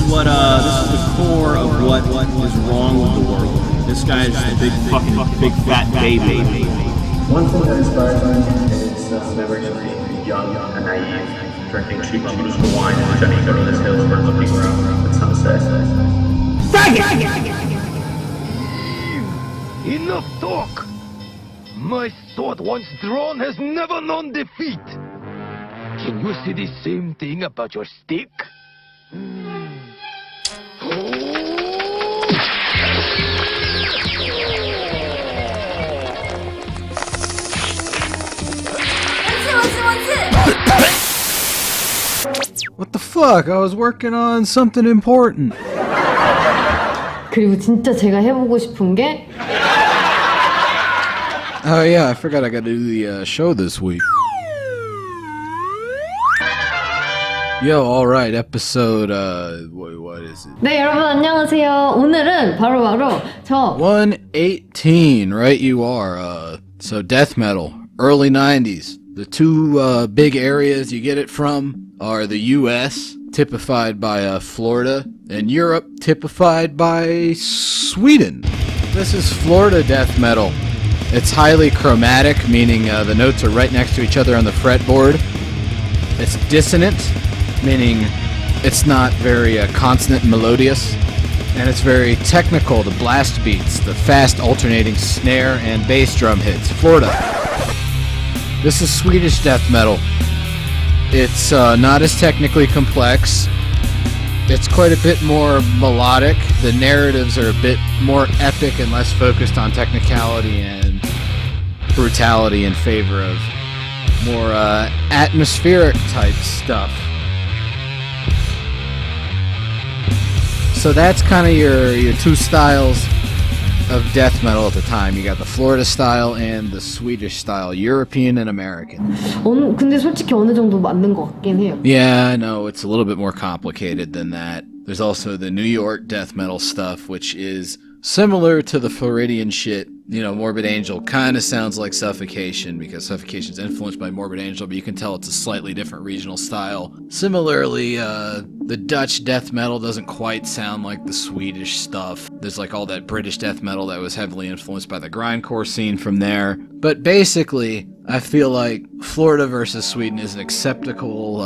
is the core of what is wrong with the world. This guy is just a big fat baby. One thing that inspires me is memories of being young and naive, drinking cheap unusable wine and pretending to go to the hills for looking around at sunset. Enough talk! My sword once drawn has never known defeat! Can you say the same thing about your stick? What the fuck? I was working on something important. 그리고 진짜 제가 해보고 싶은 게 Oh yeah, I forgot I gotta do the show this week. Yo, alright, episode, what is it? 네, 여러분 안녕하세요. 오늘은 바로 저 118, right you are. So death metal, early 90s. The two big areas you get it from are the US, typified by Florida, and Europe, typified by Sweden. This is Florida death metal. It's highly chromatic, meaning the notes are right next to each other on the fretboard. It's dissonant, meaning it's not very consonant and melodious. And it's very technical, the blast beats, the fast alternating snare and bass drum hits. Florida. This is Swedish death metal. It's not as technically complex. It's quite a bit more melodic. The narratives are a bit more epic and less focused on technicality and brutality in favor of more atmospheric type stuff. So that's kind of your two styles of death metal at the time. You got the Florida style and the Swedish style, European and American. 근데 솔직히 어느 정도 맞는 것 같긴 해요. Yeah, I know, it's a little bit more complicated than that. There's also the New York death metal stuff, which is similar to the Floridian shit. You know, Morbid Angel kind of sounds like Suffocation because Suffocation's influenced by Morbid Angel, but you can tell it's a slightly different regional style. Similarly, the Dutch death metal doesn't quite sound like the Swedish stuff. There's like all that British death metal that was heavily influenced by the grindcore scene from there. But basically, I feel like Florida versus Sweden is an acceptable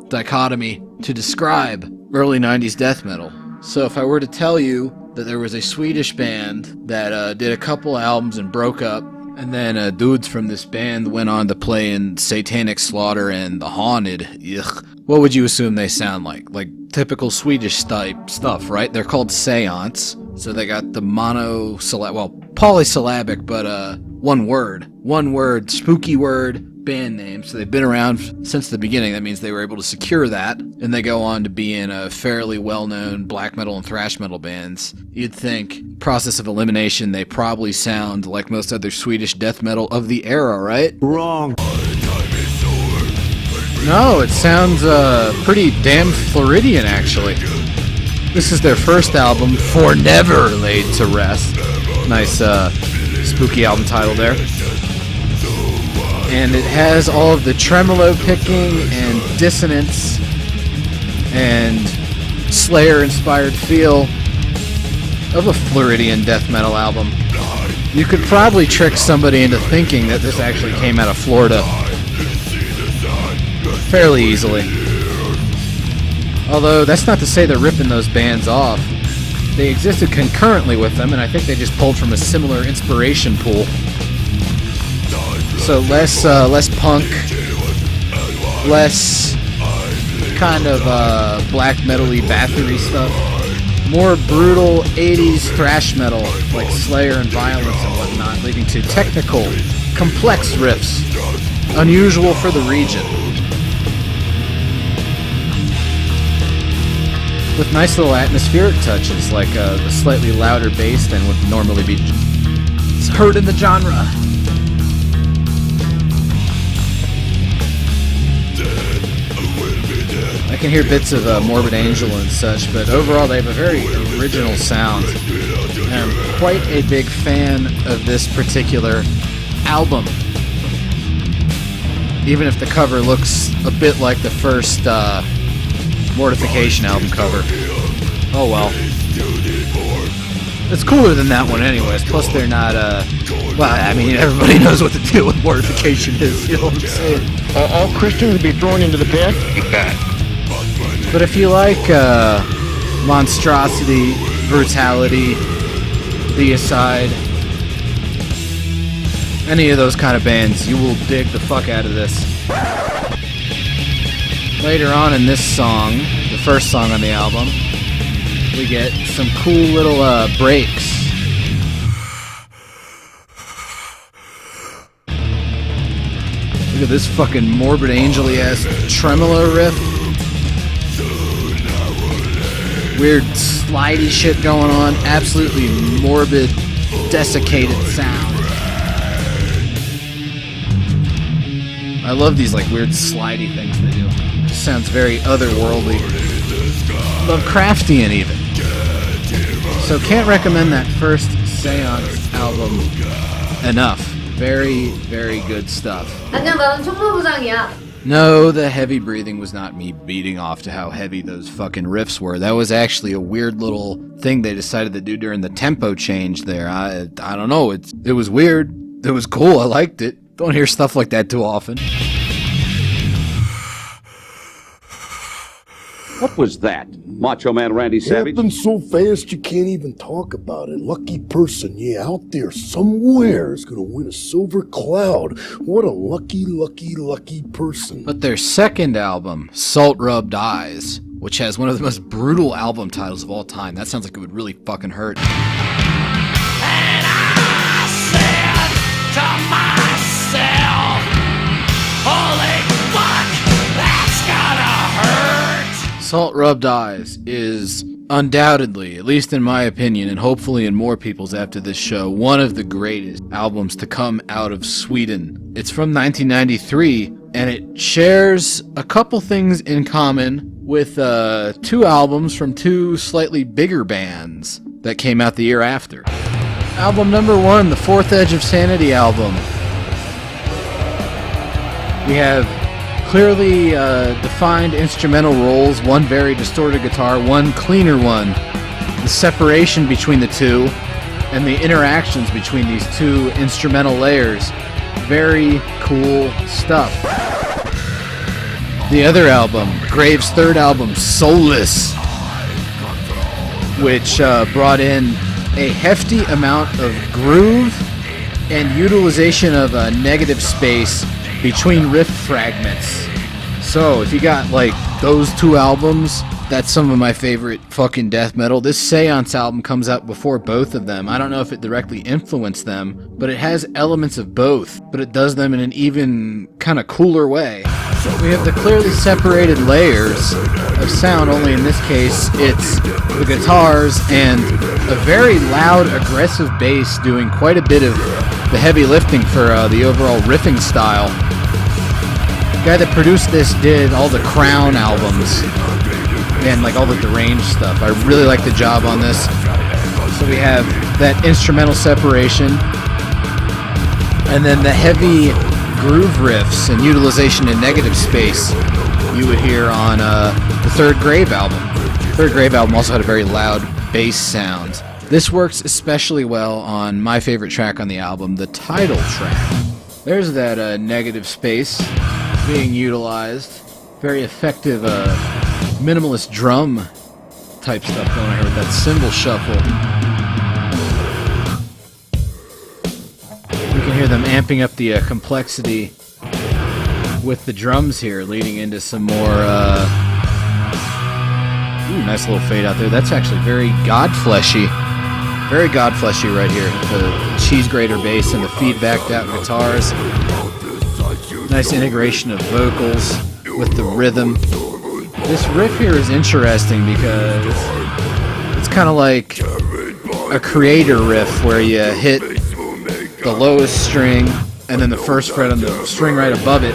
dichotomy to describe early 90s death metal. So if I were to tell you that there was a Swedish band that did a couple albums and broke up, and then dudes from this band went on to play in Satanic Slaughter and The Haunted, what would you assume they sound like? Like typical Swedish type stuff, right? They're called Seance, so they got the polysyllabic, but one word, spooky word, band name. So they've been around since the beginning. That means they were able to secure that, and they go on to be in a fairly well-known black metal and thrash metal bands. You'd think, process of elimination, they probably sound like most other Swedish death metal of the era, right? Wrong. No, it sounds pretty damn Floridian, actually. This is their first album, For Never Laid to Rest. Nice spooky album title there. And it has all of the tremolo picking and dissonance and Slayer-inspired feel of a Floridian death metal album. You could probably trick somebody into thinking that this actually came out of Florida fairly easily. Although, that's not to say they're ripping those bands off. They existed concurrently with them, and I think they just pulled from a similar inspiration pool. So less punk, less kind of black metal-y Bathory stuff. More brutal 80s thrash metal like Slayer and Violence and whatnot, leading to technical, complex riffs, unusual for the region. With nice little atmospheric touches like the slightly louder bass than would normally be heard in the genre. I can hear bits of Morbid Angel and such, but overall they have a very original sound. And I'm quite a big fan of this particular album. Even if the cover looks a bit like the first Mortification album cover. Oh well. It's cooler than that one anyways. Plus they're not, well, I mean, everybody knows what the deal with mortification is, you know what I'm saying? Are all Christians to be thrown into the pit? But if you like, monstrosity, brutality, deicide, any of those kind of bands, you will dig the fuck out of this. Later on in this song, the first song on the album, we get some cool little breaks. Look at this fucking morbid angel-y ass tremolo riff. Weird slidey shit going on. Absolutely morbid, desiccated sound. I love these like weird slidey things they do. Just sounds very otherworldly. Lovecraftian even. So can't recommend that first Seance album enough. Very, very good stuff. 안녕, 나는 총무부장이야. No, the heavy breathing was not me beating off to how heavy those fucking riffs were. That was actually a weird little thing they decided to do during the tempo change there. I don't know. It was weird. It was cool. I liked it. Don't hear stuff like that too often. What was that? Macho Man Randy Savage? Happened so fast you can't even talk about it. Lucky person, yeah, out there somewhere is gonna win a silver cloud. What a lucky, lucky, lucky person. But their second album, Salt Rubbed Eyes, which has one of the most brutal album titles of all time, that sounds like it would really fucking hurt. And I said to myself, holy fuck, that's gotta hurt. Salt Rubbed Eyes is undoubtedly, at least in my opinion, and hopefully in more people's after this show, one of the greatest albums to come out of Sweden. It's from 1993, and it shares a couple things in common with two albums from two slightly bigger bands that came out the year after. Album number one, the Fourth Edge of Sanity album. We have clearly defined instrumental roles, one very distorted guitar, one cleaner one. The separation between the two and the interactions between these two instrumental layers. Very cool stuff. The other album, Graves' third album, Soulless, which brought in a hefty amount of groove and utilization of negative space between riff fragments. So if you got like those two albums, that's some of my favorite fucking death metal. This Seance album comes out before both of them. I don't know if it directly influenced them, but it has elements of both, but it does them in an even kind of cooler way. We have the clearly separated layers of sound, only in this case it's the guitars and a very loud, aggressive bass doing quite a bit of the heavy lifting for the overall riffing style. The guy that produced this did all the Crown albums and like all the Deranged stuff. I really like the job on this. So we have that instrumental separation and then the heavy groove riffs and utilization in negative space you would hear on the Third Grave album. Third Grave album also had a very loud bass sound. This works especially well on my favorite track on the album, the title track. There's that negative space being utilized. Very effective minimalist drum type stuff going on here with that cymbal shuffle. You can hear them amping up the complexity with the drums here, leading into some more nice little fade out there. That's actually very Godfleshy. Very Godfleshy right here. The cheese grater bass and the feedbacked out guitars. Nice integration of vocals with the rhythm. This riff here is interesting because it's kind of like a creator riff where you hit the lowest string and then the first fret on the string right above it.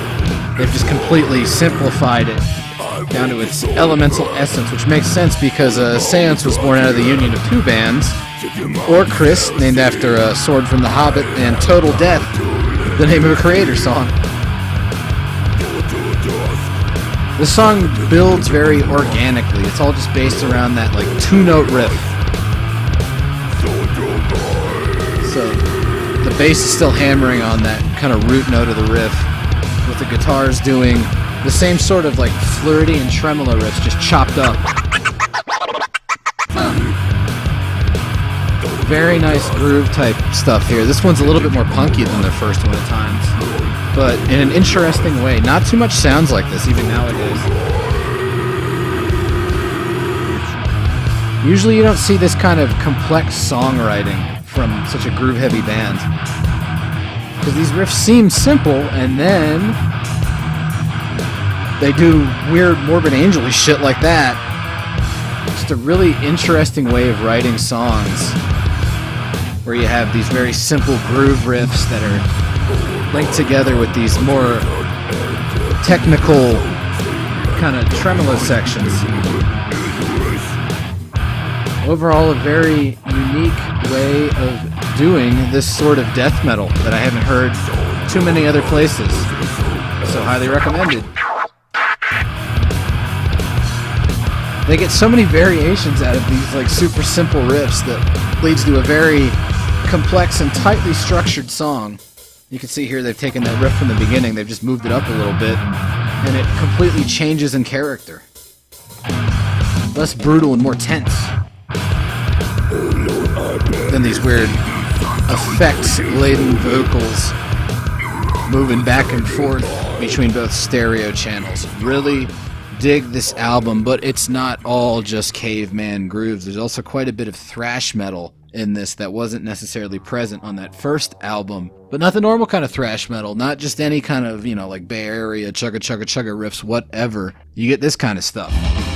They've just completely simplified it down to its elemental essence, which makes sense because Seance was born out of the union of two bands, Orchris, named after a sword from The Hobbit, and Total Death, the name of a creator song. This song builds very organically. It's all just based around that like 2-note riff. So the bass is still hammering on that kind of root note of the riff, with the guitars doing the same sort of like flirty and tremolo riffs, just chopped up. Very nice groove type stuff here. This one's a little bit more punky than the first one at times, but in an interesting way. Not too much sounds like this even nowadays. Usually you don't see this kind of complex songwriting from such a groove-heavy band, because these riffs seem simple, and then they do weird Morbid Angel-y shit like that. Just a really interesting way of writing songs, where you have these very simple groove riffs that are linked together with these more technical kind of tremolo sections. Overall, a very unique way of doing this sort of death metal that I haven't heard too many other places. So highly recommended. They get so many variations out of these like super simple riffs that leads to a very complex and tightly structured song. You can see here they've taken that riff from the beginning, they've just moved it up a little bit, and it completely changes in character. Less brutal and more tense than these weird effects-laden vocals moving back and forth between both stereo channels. Really dig this album, but it's not all just caveman grooves. There's also quite a bit of thrash metal in this that wasn't necessarily present on that first album, but not the normal kind of thrash metal, not just any kind of, you know, like Bay Area chugga chugga chugga riffs, whatever. You get this kind of stuff.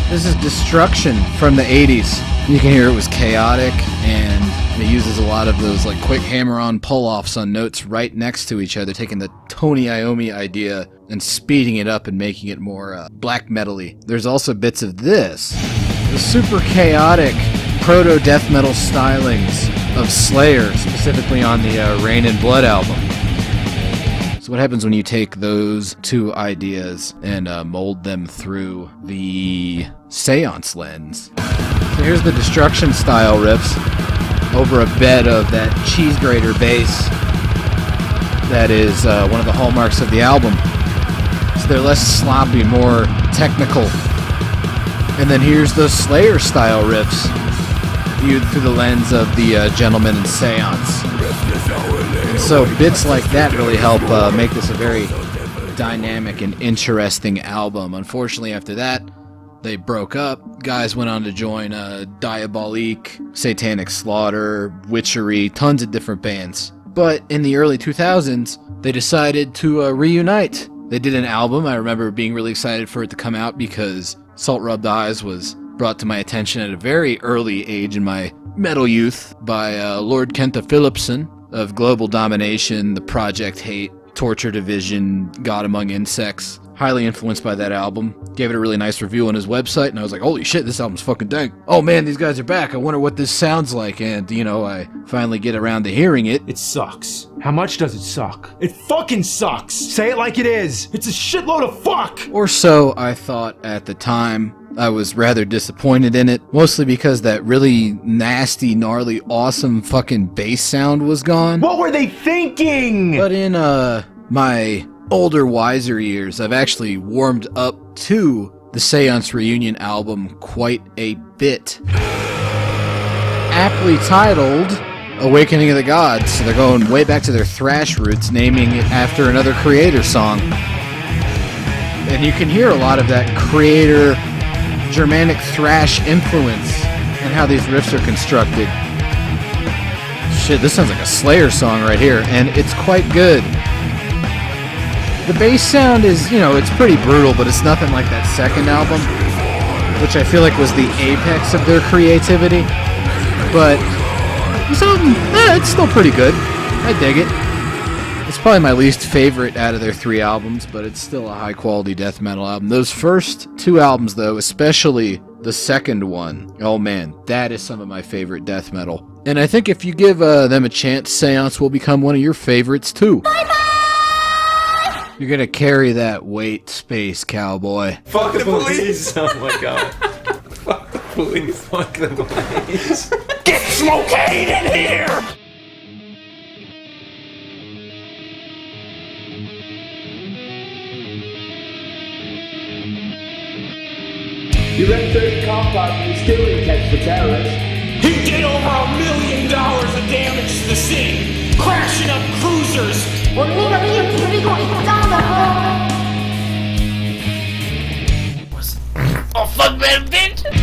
This is Destruction from the 80s. You can hear it was chaotic, and it uses a lot of those like quick hammer-on pull-offs on notes right next to each other, taking the Tony Iommi idea and speeding it up and making it more black metal-y. There's also bits of this, the super chaotic proto-death metal stylings of Slayer, specifically on the Rain and Blood album. So what happens when you take those two ideas and mold them through the Seance lens? So here's the Destruction style riffs over a bed of that cheese grater bass that is one of the hallmarks of the album. So they're less sloppy, more technical. And then here's those Slayer style riffs viewed through the lens of the Gentleman in Seance. And so bits like that really help make this a very dynamic and interesting album. Unfortunately, after that, they broke up. Guys went on to join Diabolique, Satanic Slaughter, Witchery, tons of different bands. But in the early 2000s, they decided to reunite. They did an album. I remember being really excited for it to come out because Salt Rubbed Eyes was brought to my attention at a very early age in my metal youth by Lord Kenta Phillipson of Global Domination, The Project Hate, Torture Division, God Among Insects. Highly influenced by that album. Gave it a really nice review on his website, and I was like, holy shit, this album's fucking dang. Oh man, these guys are back. I wonder what this sounds like. And, you know, I finally get around to hearing it. It sucks. How much does it suck? It fucking sucks! Say it like it is! It's a shitload of fuck! Or so I thought at the time. I was rather disappointed in it, mostly because that really nasty, gnarly, awesome fucking bass sound was gone. What were they thinking? But in my older, wiser years, I've actually warmed up to the Seance Reunion album quite a bit. Aptly titled Awakening of the Gods, so they're going way back to their thrash roots, naming it after another Creator song. And you can hear a lot of that Creator Germanic thrash influence and how these riffs are constructed. Shit, this sounds like a Slayer song right here, and it's quite good. The bass sound is, you know, it's pretty brutal, but it's nothing like that second album, which I feel like was the apex of their creativity. But it's still pretty good. I dig it. It's probably my least favorite out of their 3 albums, but it's still a high-quality death metal album. Those first 2 albums, though, especially the second one, oh man, that is some of my favorite death metal. And I think if you give them a chance, Seance will become one of your favorites, too. Bye-bye! You're gonna carry that weight, space cowboy. Fuck the police! Oh my god. Fuck the police. Fuck the police. Get smoking in here! You ran 30 cop cars and you still didn't catch the terrorists. He did over $1 million of damage to the city, crashing up cruisers. Oh fuck that bitch!